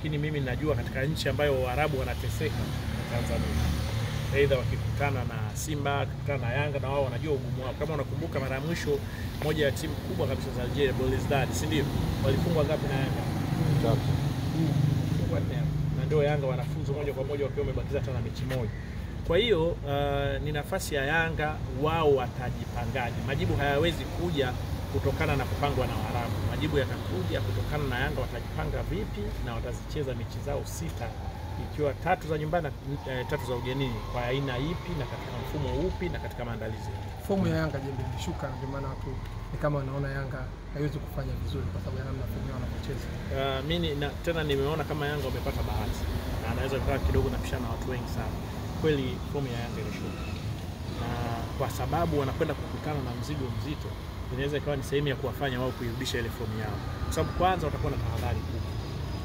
lakini mimi ninajua katika nchi ambayo Waarabu wanateseka Tanzania, aidha wakikutana na Simba, wakikutana na Yanga, na wao wanajua ugumu wao. Kama unakumbuka mara ya mwisho moja ya timu kubwa kabisa za Algeria, Belouizdad, si ndio? Walifungwa ngapi na Yanga? 3. Na ndio Yanga wanafuzu moja kwa moja wakiwa wamebakiza hata na mechi moja. Kwa hiyo ni nafasi ya Yanga, wao watajipangaje. Majibu hayawezi kuja kutokana na kupangwa na Waarabu. Majibu yatakuja kutokana na Yanga watajipanga vipi na watazicheza mechi zao 6, ikiwa 3 za nyumbani na 3 za ugenini, kwa aina ipi na katika mfumo upi na katika maandalizi. Fomu ya Yanga Jembe ilishuka, ndio maana watu ni kama wanaona Yanga haiwezi kufanya vizuri kwa sababu ya namna fomu yao wanavyocheza. Mimi tena nimeona kama Yanga wamepata bahati na anaweza kuwa kidogo napishana na watu wengi sana. Kweli fomu ya Yanga ilishuka, na kwa sababu wanakwenda kukutana na mzigo mzito, inaweza ikawa ni sehemu ya kuwafanya wao kuirudisha ile fomu yao, kwa sababu kwanza watakuwa na tahadhari kubwa,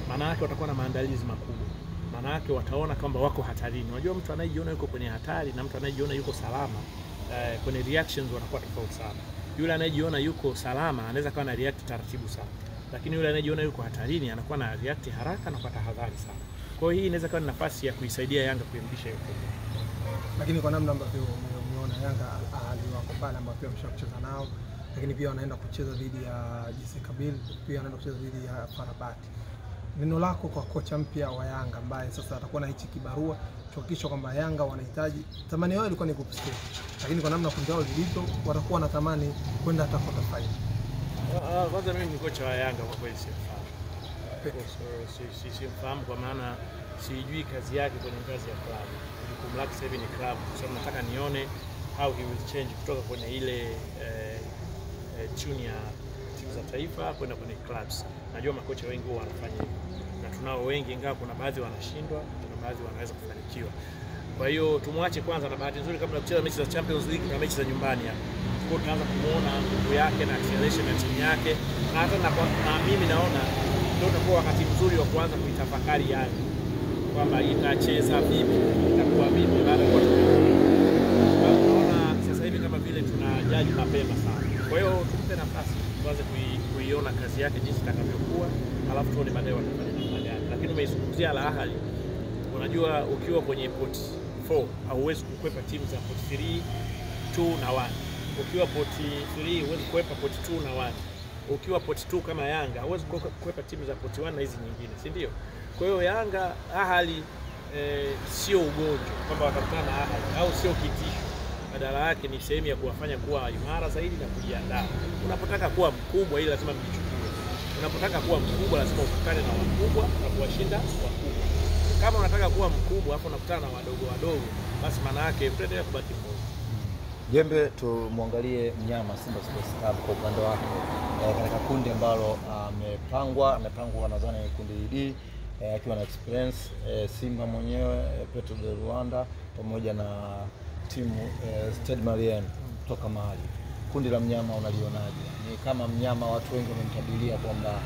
maana yake watakuwa na maandalizi makubwa, maana yake wataona kwamba wako hatarini. Unajua mtu anayejiona yuko kwenye hatari na mtu anayejiona yuko salama, kwenye reactions wanakuwa tofauti sana. Yule anayejiona yuko salama anaweza kuwa na react taratibu sana, lakini yule anayejiona yuko hatarini anakuwa na react haraka na kwa tahadhari sana. Kwa hiyo hii inaweza kuwa ni nafasi ya kuisaidia Yanga kuirudisha hiyo fomu. Lakini kwa namna ambavyo umeona Yanga wako pale ambao pia wameshacheza nao, lakini pia wanaenda kucheza dhidi ya JS Kabylie, pia wanaenda kucheza dhidi ya FAR Rabat. Neno lako kwa kocha mpya wa Yanga ambaye sasa atakuwa na hichi kibarua kuhakikisha kwamba Yanga wanahitaji, tamani yao ilikuwa ni group stage, lakini kwa namna kundi lao lilivyo watakuwa wanatamani kwenda hata quarter final. Kwanza mimi ni kocha wa Yanga kwa kweli simfahamu. Simfahamu kwa maana sijui kazi yake kwenye ngazi ya klabu. Jukumu lake sasa hivi ni klabu, kwa sababu nataka nione how he will change kutoka kwenye ile junior timu za taifa kwenda kwenye clubs. Najua makocha wengi huwa wanafanya hivyo, na tunao wengi, ingawa kuna baadhi wanashindwa, kuna baadhi wanaweza kufanikiwa. Kwa hiyo tumwache kwanza, na bahati nzuri kabla ya kucheza mechi za Champions League na mechi za nyumbani hapa, kwa tunaanza kumuona nguvu yake na acceleration ya timu yake, na hata na mimi naona ndio utakuwa wakati mzuri wa kuanza kuitafakari Yanga kwamba itacheza vipi, itakuwa vipi baada ya tunaona sasa hivi kama vile tunajaji mapema sana. Kwa hiyo tumpe nafasi tuanze kuiona kazi yake jinsi itakavyokuwa, alafu tuone baadaye watafanya namna gani. Lakini umeizungumzia Al Ahly, unajua ukiwa kwenye pot 4 hauwezi kukwepa timu za pot 3, 2 na 1. Ukiwa pot 3 huwezi kukwepa pot 2 na 1. Ukiwa pot 2 kama Yanga huwezi kukwepa timu za pot 1 na hizi nyingine, si ndio? Kwa hiyo Yanga Ahly sio ugonjwa kwamba watakutana na Ahly, au sio kitisho. Badala yake ni sehemu ya kuwafanya kuwa imara zaidi na kujiandaa. Unapotaka kuwa mkubwa ili lazima mjichukue. Unapotaka kuwa mkubwa lazima ukutane na wakubwa na kuwashinda wakubwa. Kama unataka kuwa mkubwa hapo unakutana na wadogo wadogo, basi maana yake utaendelea kubaki mmoja. Jembe, tumwangalie mnyama Simba Sports Club kwa upande wake katika kundi ambalo amepangwa nadhani kundi D, akiwa na experience Simba mwenyewe, Petro de Rwanda pamoja na timu Stade Malien kutoka Mali. Kundi la mnyama unalionaje? Ni kama mnyama watu wengi wamemtabiria kwamba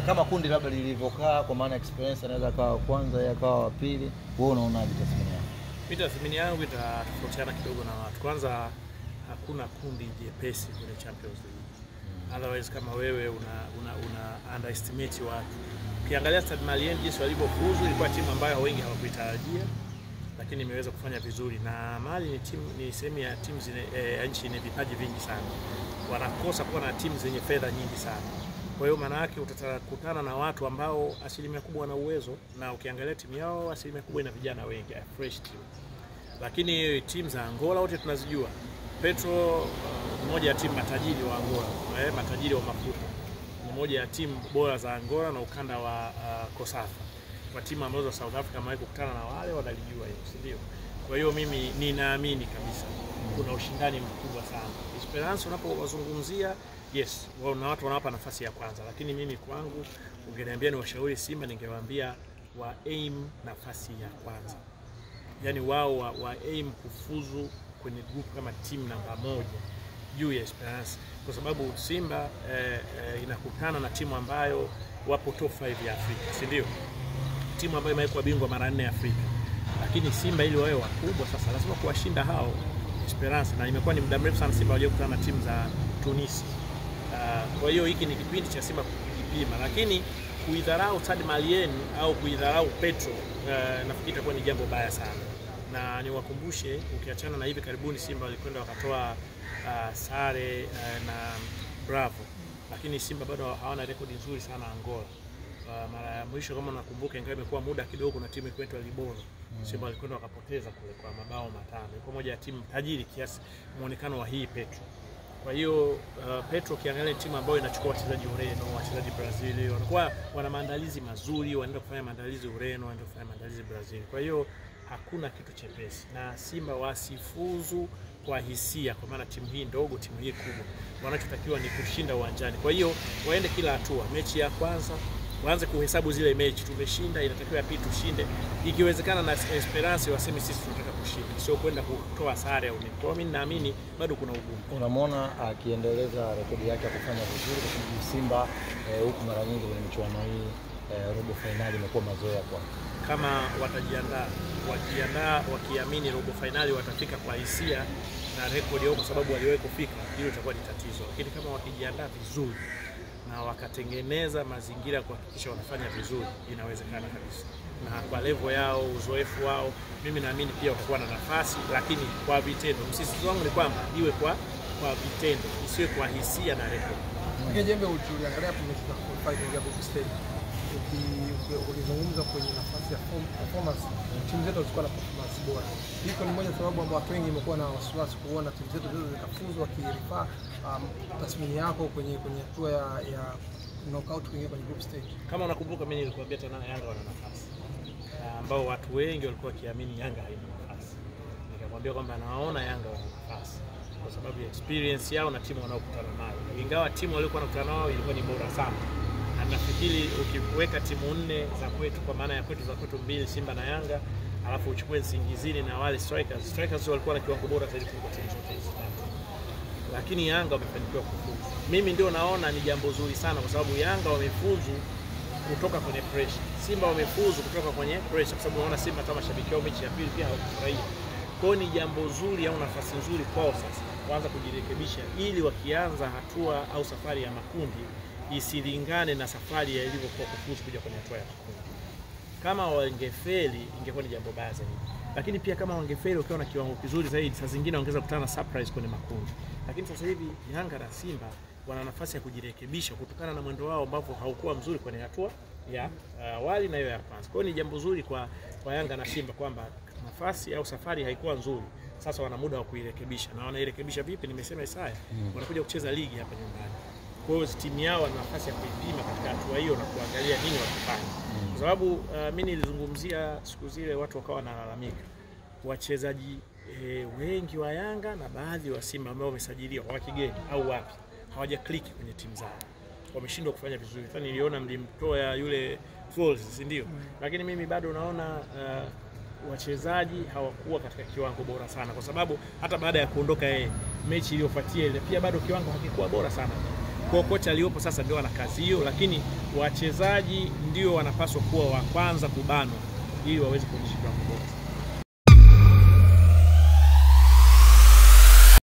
kama kundi labda lilivyokaa, kwa maana experience anaweza akawa kwanza yeye akawa wa pili. Wewe unaonaje tathmini yako? Mimi tathmini yangu itatofautiana kidogo na watu. Kwanza hakuna kundi jepesi kwenye Champions League. Otherwise kama wewe una underestimate watu. Ukiangalia Stade Malien jinsi walivyofuzu, ilikuwa timu ambayo wengi hawakuitarajia, lakini imeweza kufanya vizuri. Na Mali ni sehemu ya timu nchi yenye vipaji vingi sana. Wanakosa kuwa na timu zenye fedha nyingi sana. Kwa hiyo maana yake utakutana na watu ambao asilimia kubwa wana uwezo, na ukiangalia timu yao asilimia kubwa ina vijana wengi, fresh team. Lakini timu za Angola wote tunazijua. Petro mmoja ya timu matajiri wa Angola, matajiri wa mafuta. Mmoja ya timu bora za Angola na ukanda wa Kosafa. Kwa timu ambazo South Africa wamewahi kukutana na wale wanalijua hiyo, si ndio? Kwa hiyo mimi ninaamini kabisa kuna ushindani mkubwa sana. Esperance unapowazungumzia, yes, wana watu wanawapa nafasi ya kwanza, lakini mimi kwangu ungeniambia ni washauri Simba, ningewaambia wa aim nafasi ya kwanza. Yaani wao wa aim kufuzu kwenye group kama timu namba 1 juu ya Esperance, kwa sababu Simba inakutana na timu ambayo wapo top 5 ya Afrika, si ndio? Timu ambayo imekuwa bingwa mara 4 Afrika. Lakini Simba ili wawe wakubwa sasa lazima kuwashinda hao Esperance, na imekuwa ni muda mrefu sana Simba waliokutana na timu za Tunisia. Kwa hiyo hiki ni kipindi cha Simba kujipima, lakini kuidharau Stade Malien au kuidharau Petro nafikiri itakuwa ni jambo baya sana. Na niwakumbushe, ukiachana na hivi karibuni Simba walikwenda wakatoa sare na Bravo, lakini Simba bado hawana rekodi nzuri sana Angola. Mara ya mwisho kama nakumbuka, ingawa imekuwa muda kidogo, na timu yetu Libono, Simba walikwenda wakapoteza kule kwa mabao 5. Kwa moja ya timu tajiri kiasi muonekano wa hii Petro. Kwa hiyo Petro kiangalia timu ambayo inachukua wachezaji Ureno, wachezaji Brazil, wanakuwa wana maandalizi mazuri, wanaenda kufanya maandalizi Ureno, wanaenda kufanya maandalizi Brazil. Kwa hiyo hakuna kitu chepesi, na Simba wasifuzu kwa hisia, kwa maana timu hii ndogo, timu hii kubwa, wanachotakiwa ni kushinda uwanjani. Kwa hiyo waende kila hatua. Mechi ya kwanza waanze kuhesabu zile mechi, tumeshinda, inatakiwa ya pili tushinde, ikiwezekana na Esperance waseme sisi tunataka kushinda, sio kwenda kutoa sare au nini. Kwa mimi naamini bado kuna ugumu. Unamwona akiendeleza rekodi yake ya kufanya vizuri, kwa sababu Simba huku mara nyingi kwenye michuano hii robo finali imekuwa mazoea kwa. Kama wakijiandaa wakiamini robo finali watafika kwa hisia na rekodi yao, kwa sababu waliwahi kufika, hilo litakuwa ni tatizo. Lakini kama wakijiandaa vizuri na wakatengeneza mazingira kuhakikisha wanafanya vizuri, inawezekana kabisa. Na kwa level yao, uzoefu wao, mimi naamini pia watakuwa na nafasi, lakini kwa vitendo. Msisitizo wangu ni kwamba iwe kwa vitendo, isiwe kwa hisia na rekodi. Jembe, uliangalia mechi za qualify ya group stage, ukizungumza kwenye nafasi ya performance, timu zetu zilikuwa na performance bora. Hiko ni moja sababu ambayo watu wengi wamekuwa na wasiwasi kuona timu zetu zote zikafuzu. Wakirifaa tathmini yako kwenye hatua ya knockout kuingia kwenye group stage. Kama unakumbuka, mimi nilikwambia tena Yanga wana nafasi, ambao watu wengi walikuwa kiamini Yanga haina nafasi. Nikamwambia kwamba naona Yanga wana nafasi kwa sababu ya experience yao na timu wanaokutana nayo. Ingawa timu waliokuwa wanakutana nao ilikuwa ni bora sana. Na nafikiri ukiweka timu 4 za kwetu, kwa maana ya kwetu za kwetu 2, Simba na Yanga, alafu uchukue Nsingizini na wale strikers walikuwa na kiwango bora zaidi kuliko timu zote hizi. Lakini Yanga wamefanikiwa kufuzu. Mimi ndio naona ni jambo zuri sana, kwa sababu Yanga wamefuzu kutoka kwenye pressure. Simba wamefuzu kutoka kwenye pressure, kwa sababu unaona Simba kama shabiki wao mechi ya pili pia hawakufurahia. Kwa ni jambo zuri au nafasi nzuri kwao sasa kuanza kujirekebisha, ili wakianza hatua au safari ya makundi isilingane na safari ya ilivyokuwa kufuzu kuja kwenye hatua ya makundi. Kama wangefeli ingekuwa ni jambo baya zaidi. Lakini pia kama wangefeli wakiwa na kiwango kizuri zaidi, saa zingine wangeweza kukutana na surprise kwenye makundi. Lakini sasa hivi Yanga na Simba wana nafasi ya kujirekebisha kutokana na mwendo wao ambao haukuwa mzuri kwenye hatua ya awali na hiyo ya kwanza. Kwa hiyo ni jambo zuri kwa Yanga na Simba kwamba nafasi au safari haikuwa nzuri. Sasa wana muda wa kuirekebisha. Na wanairekebisha vipi? Nimesema Isaya, wanakuja kucheza ligi hapa nyumbani. Kwa hiyo timu yao wana nafasi ya kuipima katika hatua hiyo na kuangalia nini wakifanya. Kwa sababu mimi nilizungumzia siku zile watu wakawa wanalalamika. Wachezaji wengi wa Yanga na baadhi wa Simba ambao wamesajiliwa wa kigeni au wapi hawaja click kwenye timu zao. Wameshindwa kufanya vizuri. Sasa niliona mlimtoa yule Falls, si ndio? Lakini mimi bado naona wachezaji hawakuwa katika kiwango bora sana, kwa sababu hata baada ya kuondoka yeye, mechi iliyofuatia ile pia bado kiwango hakikuwa bora sana. Kwa kocha aliyopo sasa ndio ana kazi hiyo, lakini wachezaji ndio wanapaswa kuwa wa kwanza kubanwa ili waweze kuonyesha kiwango bora.